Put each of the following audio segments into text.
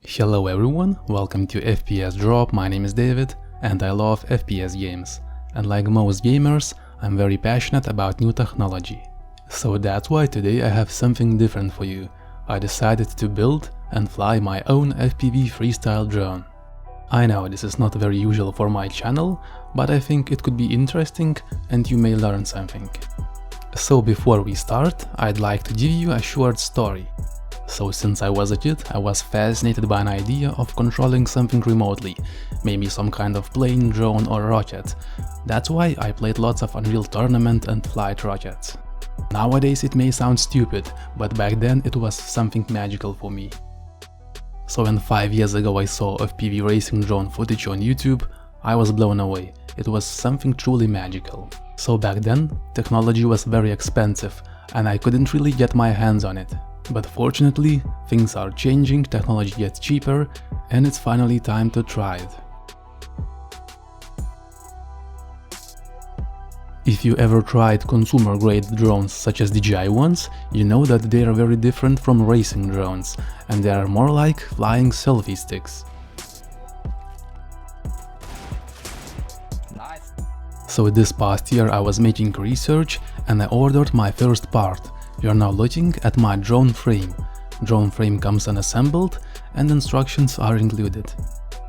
Hello everyone, welcome to FPS Drop. My name is David and I love FPS games. And like most gamers, I'm very passionate about new technology. So that's why today I have something different for you. I decided to build and fly my own FPV freestyle drone. I know this is not very usual for my channel, but I think it could be interesting and you may learn something. So before we start, I'd like to give you a short story. So since I was a kid, I was fascinated by an idea of controlling something remotely, maybe some kind of plane, drone or rocket. That's why I played lots of Unreal Tournament and flight rockets. Nowadays it may sound stupid, but back then it was something magical for me. So when 5 years ago I saw FPV racing drone footage on YouTube, I was blown away. It was something truly magical. So back then, technology was very expensive and I couldn't really get my hands on it. But fortunately, things are changing, technology gets cheaper, and it's finally time to try it. If you ever tried consumer-grade drones such as DJI ones, you know that they are very different from racing drones, and they are more like flying selfie sticks. Nice. So this past year I was making research and I ordered my first part. You are now looking at my drone frame. Drone frame comes unassembled and instructions are included.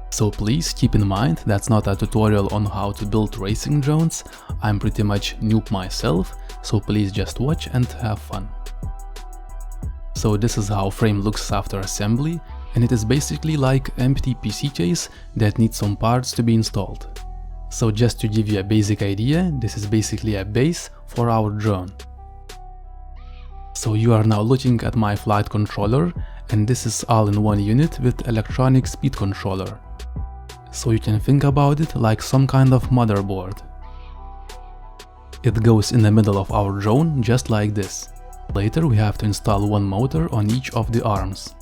So please keep in mind that's not a tutorial on how to build racing drones. I'm pretty much noob myself, so please just watch and have fun. So this is how frame looks after assembly, and it is basically like empty PC case that needs some parts to be installed. So just to give you a basic idea, this is basically a base for our drone. So you are now looking at my flight controller, and this is all-in-one unit with electronic speed controller. So you can think about it like some kind of motherboard. It goes in the middle of our drone just like this. Later we have to install one motor on each of the arms.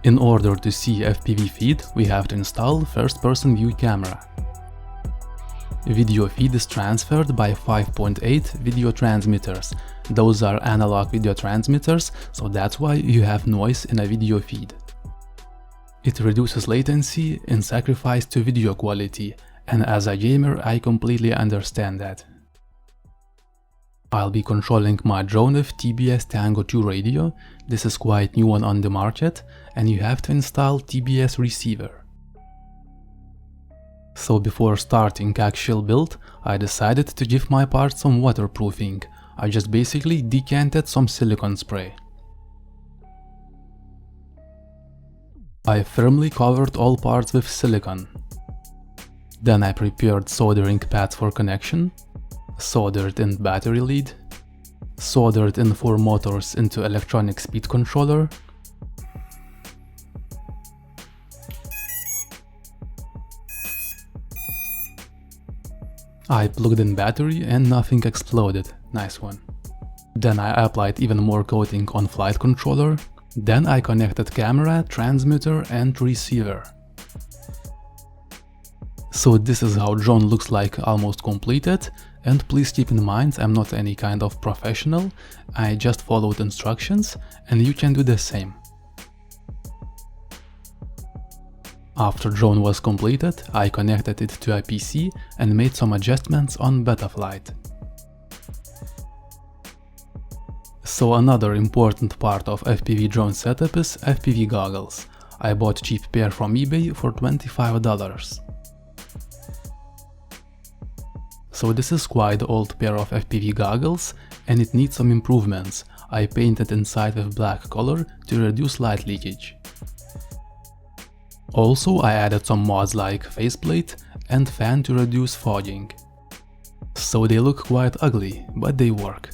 In order to see FPV feed, we have to install first-person view camera. Video feed is transferred by 5.8 video transmitters. Those are analog video transmitters, so that's why you have noise in a video feed. It reduces latency in sacrifice to video quality, and as a gamer I completely understand that. I'll be controlling my drone with TBS Tango 2 radio. This is quite new one on the market, and you have to install TBS receiver. So before starting actual build, I decided to give my parts some waterproofing. I just basically decanted some silicone spray. I firmly covered all parts with silicone. Then I prepared soldering pads for connection, soldered in battery lead, soldered in 4 motors into electronic speed controller, I plugged in battery and nothing exploded, nice one. Then I applied even more coating on flight controller, then I connected camera, transmitter and receiver. So this is how drone looks like almost completed, and please keep in mind I'm not any kind of professional, I just followed instructions and you can do the same. After drone was completed, I connected it to a PC and made some adjustments on Betaflight. So another important part of FPV drone setup is FPV goggles. I bought cheap pair from eBay for $25. So this is quite old pair of FPV goggles and it needs some improvements. I painted inside with black color to reduce light leakage. Also I added some mods like faceplate and fan to reduce fogging. So they look quite ugly, but they work.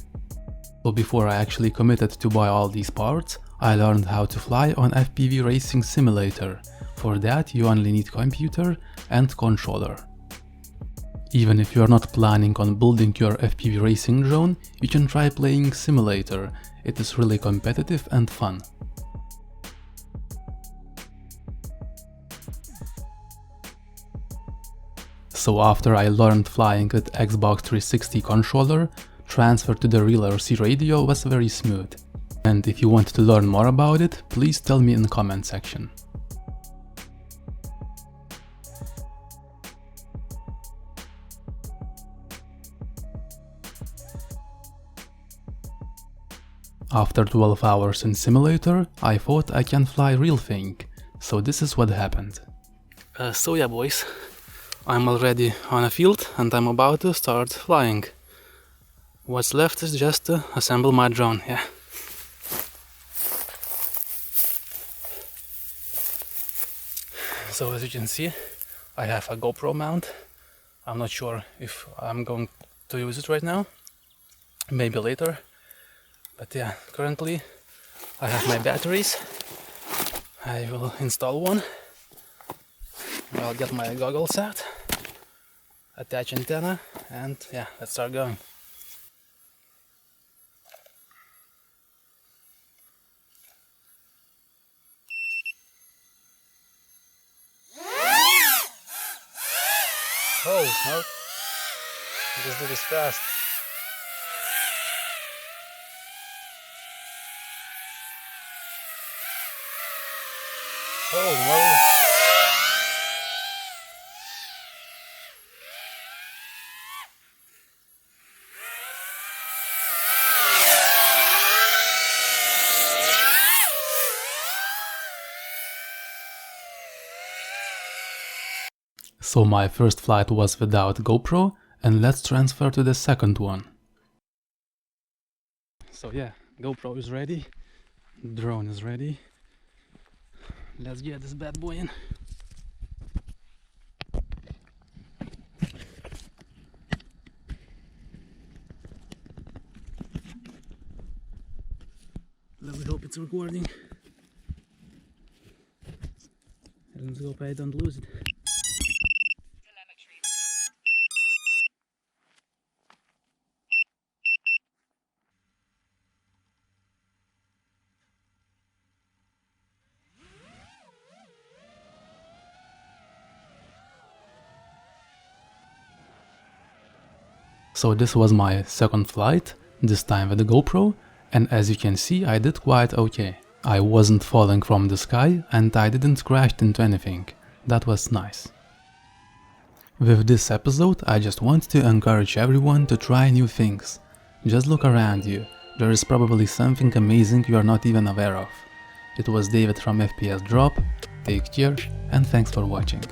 So before I actually committed to buy all these parts, I learned how to fly on FPV Racing Simulator. For that you only need computer and controller. Even if you are not planning on building your FPV racing drone, you can try playing simulator. It is really competitive and fun. So after I learned flying with Xbox 360 controller, transfer to the real RC radio was very smooth. And if you want to learn more about it, please tell me in the comment section. After 12 hours in simulator, I thought I can fly real thing, so this is what happened. So yeah boys, I'm already on a field and I'm about to start flying. What's left is just to assemble my drone, yeah. So as you can see, I have a GoPro mount. I'm not sure if I'm going to use it right now, maybe later. But yeah, currently I have my batteries. I will install one. I'll get my goggles out, attach antenna, and yeah, let's start going. Oh, no. This dude is fast. Oh, no. So my first flight was without GoPro, and let's transfer to the second one. So yeah, GoPro is ready, drone is ready. Let's get this bad boy in. Let's hope it's recording. Let's hope I don't lose it. So this was my second flight, this time with the GoPro, and as you can see I did quite okay. I wasn't falling from the sky and I didn't crash into anything. That was nice. With this episode I just want to encourage everyone to try new things. Just look around you, there is probably something amazing you are not even aware of. It was David from FPS Drop, take care and thanks for watching.